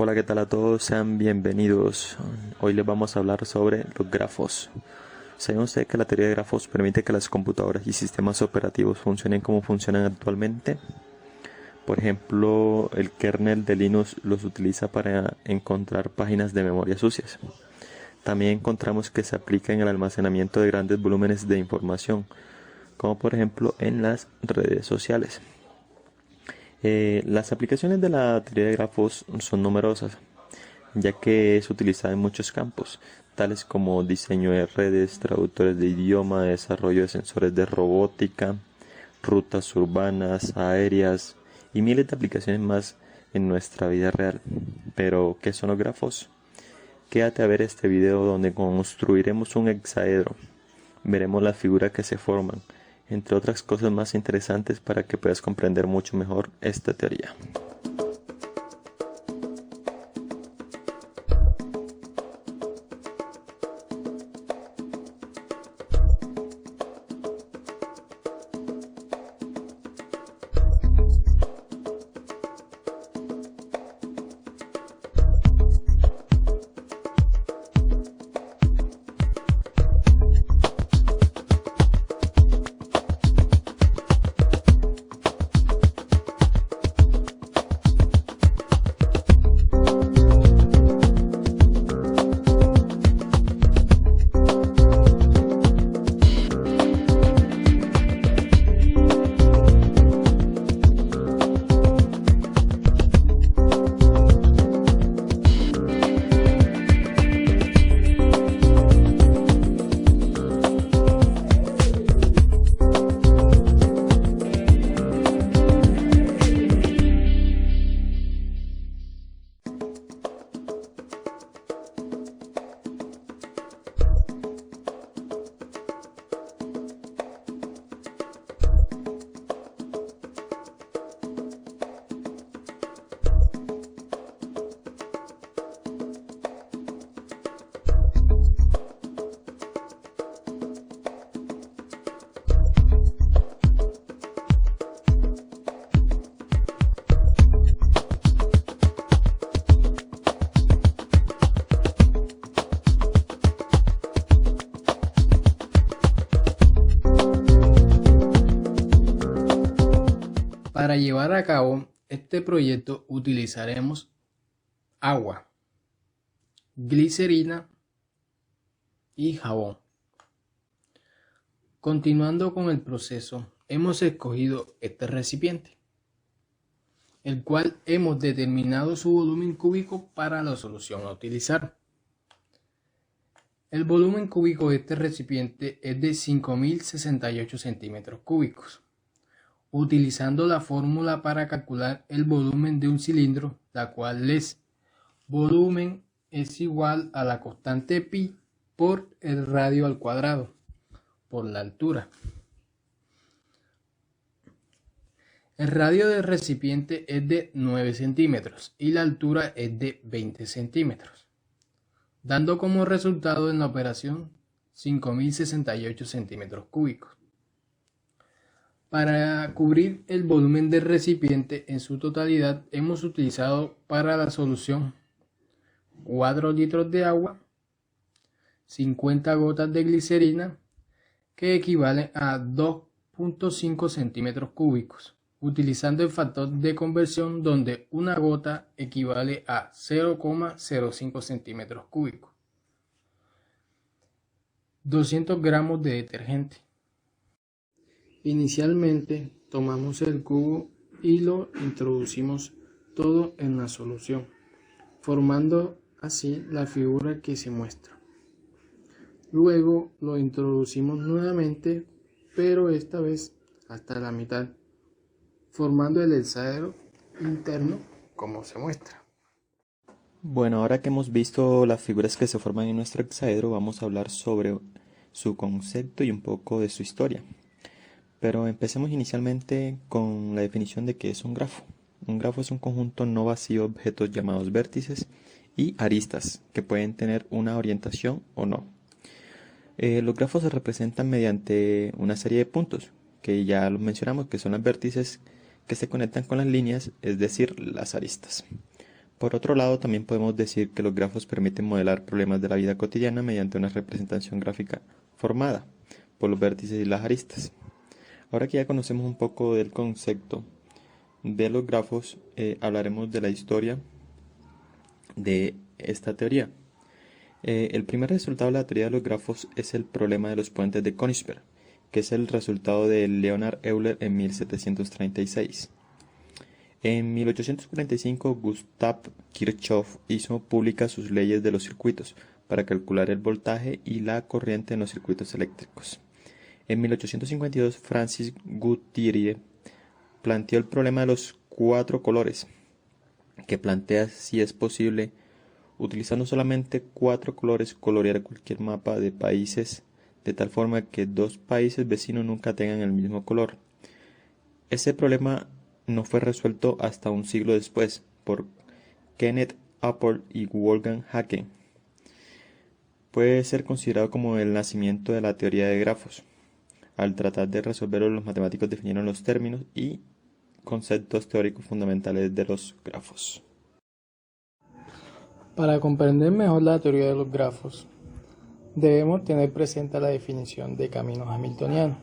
Hola, ¿qué tal a todos? Sean bienvenidos. Hoy les vamos a hablar sobre los grafos. ¿Saben ustedes que la teoría de grafos permite que las computadoras y sistemas operativos funcionen como funcionan actualmente? Por ejemplo, el kernel de Linux los utiliza para encontrar páginas de memoria sucias. También encontramos que se aplica en el almacenamiento de grandes volúmenes de información, como por ejemplo en las redes sociales. Las aplicaciones de la teoría de grafos son numerosas, ya que es utilizada en muchos campos, tales como diseño de redes, traductores de idioma, desarrollo de sensores de robótica, rutas urbanas, aéreas y miles de aplicaciones más en nuestra vida real. Pero, ¿qué son los grafos? Quédate a ver este video donde construiremos un hexaedro. Veremos las figuras que se forman, entre otras cosas más interesantes para que puedas comprender mucho mejor esta teoría. Para llevar a cabo este proyecto utilizaremos agua, glicerina y jabón. Continuando con el proceso, hemos escogido este recipiente, el cual hemos determinado su volumen cúbico para la solución a utilizar. El volumen cúbico de este recipiente es de 5068 centímetros cúbicos. Utilizando la fórmula para calcular el volumen de un cilindro, la cual es volumen es igual a la constante pi por el radio al cuadrado, por la altura. El radio del recipiente es de 9 centímetros y la altura es de 20 centímetros, dando como resultado en la operación 5068 centímetros cúbicos. Para cubrir el volumen del recipiente en su totalidad, hemos utilizado para la solución 4 litros de agua, 50 gotas de glicerina, que equivalen a 2.5 centímetros cúbicos, utilizando el factor de conversión donde una gota equivale a 0,05 centímetros cúbicos. 200 gramos de detergente. Inicialmente tomamos el cubo y lo introducimos todo en la solución, formando así la figura que se muestra. Luego lo introducimos nuevamente, pero esta vez hasta la mitad, formando el hexaedro interno como se muestra. Bueno, ahora que hemos visto las figuras que se forman en nuestro hexaedro, vamos a hablar sobre su concepto y un poco de su historia. Pero empecemos inicialmente con la definición de qué es un grafo. Un grafo es un conjunto no vacío de objetos llamados vértices y aristas, que pueden tener una orientación o no. Los grafos se representan mediante una serie de puntos, que ya los mencionamos, que son los vértices que se conectan con las líneas, es decir, las aristas. Por otro lado, también podemos decir que los grafos permiten modelar problemas de la vida cotidiana mediante una representación gráfica formada por los vértices y las aristas. Ahora que ya conocemos un poco del concepto de los grafos, hablaremos de la historia de esta teoría. El primer resultado de la teoría de los grafos es el problema de los puentes de Königsberg, que es el resultado de Leonhard Euler en 1736. En 1845, Gustav Kirchhoff hizo públicas sus leyes de los circuitos para calcular el voltaje y la corriente en los circuitos eléctricos. En 1852, Francis Gutierrez planteó el problema de los 4 colores, que plantea si es posible, utilizando solamente 4 colores, colorear cualquier mapa de países de tal forma que 2 países vecinos nunca tengan el mismo color. Ese problema no fue resuelto hasta un siglo después por Kenneth Apple y Wolfgang Haken. Puede ser considerado como el nacimiento de la teoría de grafos. Al tratar de resolverlo, los matemáticos definieron los términos y conceptos teóricos fundamentales de los grafos. Para comprender mejor la teoría de los grafos, debemos tener presente la definición de camino hamiltoniano.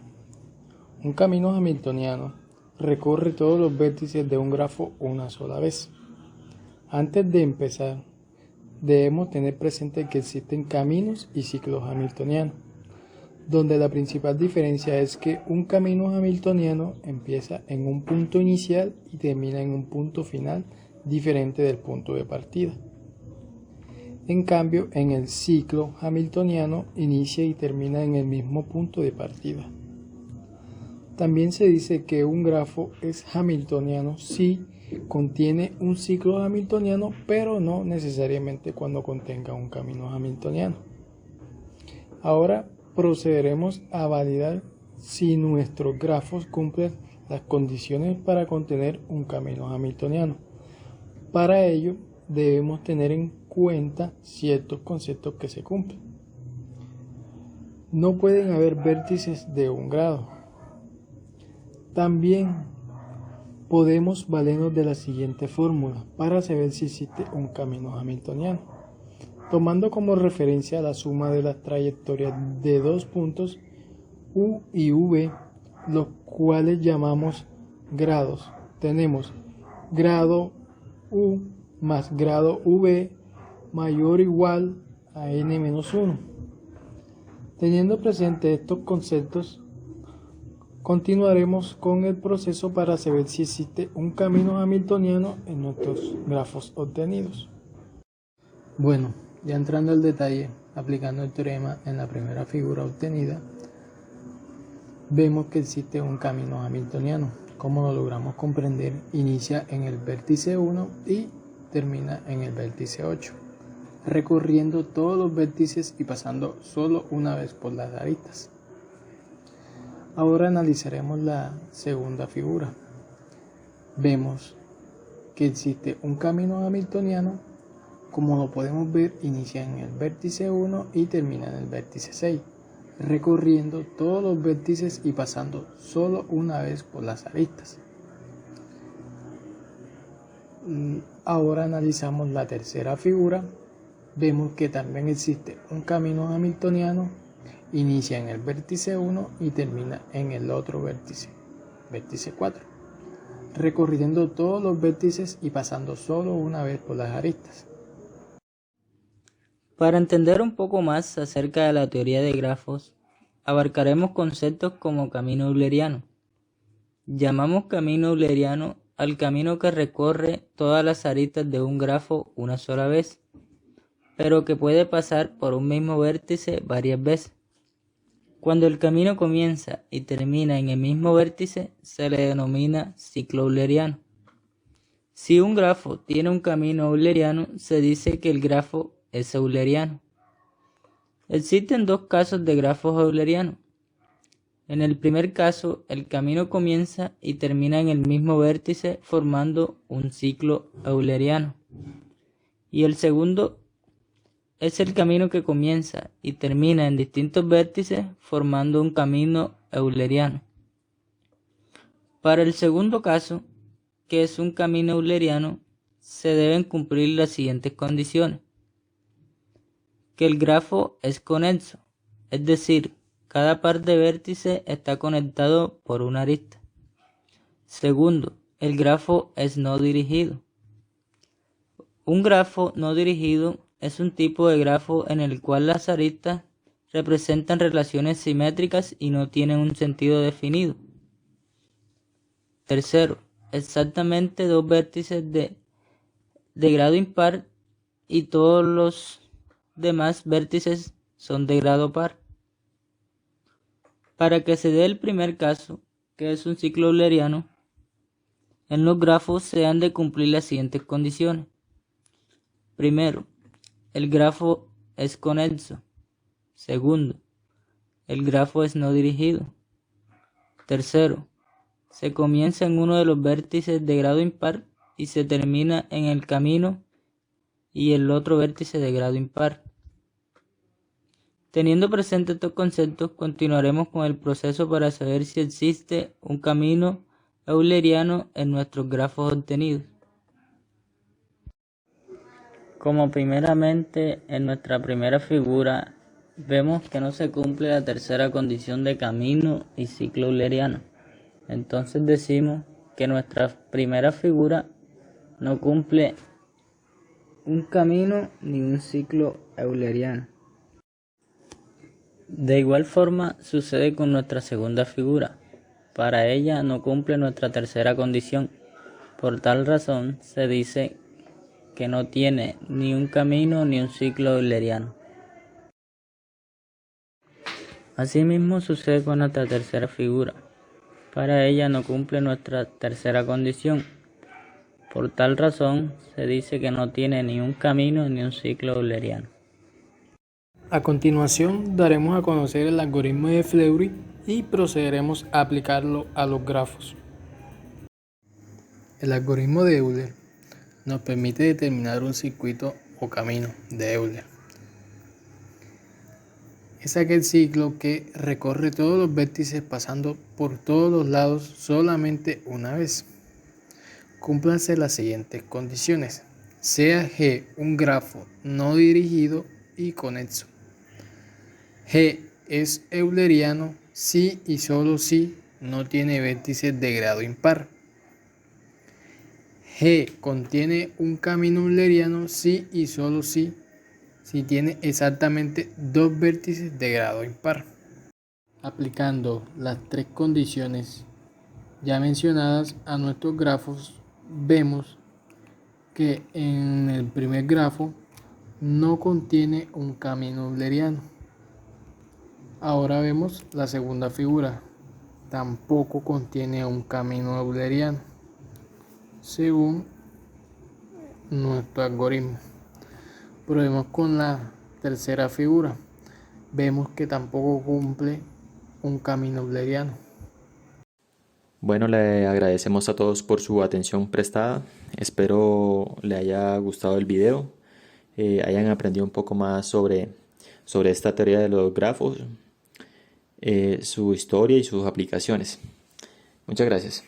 Un camino hamiltoniano recorre todos los vértices de un grafo una sola vez. Antes de empezar, debemos tener presente que existen caminos y ciclos hamiltonianos, donde la principal diferencia es que un camino hamiltoniano empieza en un punto inicial y termina en un punto final diferente del punto de partida. En cambio, en el ciclo hamiltoniano inicia y termina en el mismo punto de partida. También se dice que un grafo es hamiltoniano si contiene un ciclo hamiltoniano, pero no necesariamente cuando contenga un camino hamiltoniano. Ahora procederemos a validar si nuestros grafos cumplen las condiciones para contener un camino hamiltoniano. Para ello, debemos tener en cuenta ciertos conceptos que se cumplen. No pueden haber vértices de un grado. También podemos valernos de la siguiente fórmula para saber si existe un camino hamiltoniano, tomando como referencia la suma de las trayectorias de 2 puntos U y V, los cuales llamamos grados. Tenemos grado U más grado V mayor o igual a n-1. Teniendo presente estos conceptos, continuaremos con el proceso para saber si existe un camino hamiltoniano en nuestros grafos obtenidos. Bueno, ya entrando al detalle, aplicando el teorema en la primera figura obtenida, vemos que existe un camino hamiltoniano. Como lo logramos comprender, inicia en el vértice 1 y termina en el vértice 8, recorriendo todos los vértices y pasando solo una vez por las aristas. Ahora analizaremos la segunda figura. Vemos que existe un camino hamiltoniano. Como lo podemos ver, inicia en el vértice 1 y termina en el vértice 6, recorriendo todos los vértices y pasando solo una vez por las aristas. Ahora analizamos la tercera figura. Vemos que también existe un camino hamiltoniano. Inicia en el vértice 1 y termina en el otro vértice, vértice 4, recorriendo todos los vértices y pasando solo una vez por las aristas. Para entender un poco más acerca de la teoría de grafos, abarcaremos conceptos como camino euleriano. Llamamos camino euleriano al camino que recorre todas las aristas de un grafo una sola vez, pero que puede pasar por un mismo vértice varias veces. Cuando el camino comienza y termina en el mismo vértice, se le denomina ciclo euleriano. Si un grafo tiene un camino euleriano, se dice que el grafo es euleriano. Existen 2 casos de grafos eulerianos. En el primer caso, el camino comienza y termina en el mismo vértice formando un ciclo euleriano. Y el segundo es el camino que comienza y termina en distintos vértices formando un camino euleriano. Para el segundo caso, que es un camino euleriano, se deben cumplir las siguientes condiciones. Que el grafo es conexo, es decir, cada par de vértices está conectado por una arista. Segundo, el grafo es no dirigido. Un grafo no dirigido es un tipo de grafo en el cual las aristas representan relaciones simétricas y no tienen un sentido definido. Tercero, exactamente dos vértices de grado impar y todos los demás vértices son de grado par. Para que se dé el primer caso, que es un ciclo euleriano, en los grafos se han de cumplir las siguientes condiciones. Primero, el grafo es conexo. Segundo, el grafo es no dirigido. Tercero, se comienza en uno de los vértices de grado impar y se termina en el camino y el otro vértice de grado impar. Teniendo presente estos conceptos, continuaremos con el proceso para saber si existe un camino euleriano en nuestros grafos obtenidos. Como primeramente en nuestra primera figura vemos que no se cumple la tercera condición de camino y ciclo euleriano. Entonces decimos que nuestra primera figura no cumple un camino ni un ciclo euleriano. De igual forma sucede con nuestra segunda figura. Para ella no cumple nuestra tercera condición. Por tal razón se dice que no tiene ni un camino ni un ciclo euleriano. Asimismo sucede con nuestra tercera figura. Para ella no cumple nuestra tercera condición. Por tal razón se dice que no tiene ni un camino ni un ciclo euleriano. A continuación daremos a conocer el algoritmo de Fleury y procederemos a aplicarlo a los grafos. El algoritmo de Euler nos permite determinar un circuito o camino de Euler. Es aquel ciclo que recorre todos los vértices pasando por todos los lados solamente una vez. Cúmplanse las siguientes condiciones. Sea G un grafo no dirigido y conexo. G es euleriano si y solo si no tiene vértices de grado impar. G contiene un camino euleriano si y solo si tiene exactamente dos vértices de grado impar. Aplicando las tres condiciones ya mencionadas a nuestros grafos, vemos que en el primer grafo no contiene un camino euleriano. Ahora vemos la segunda figura, tampoco contiene un camino euleriano, según nuestro algoritmo. Probemos con la tercera figura, vemos que tampoco cumple un camino euleriano. Bueno, le agradecemos a todos por su atención prestada. Espero le haya gustado el video, hayan aprendido un poco más sobre esta teoría de los grafos, su historia y sus aplicaciones. Muchas gracias.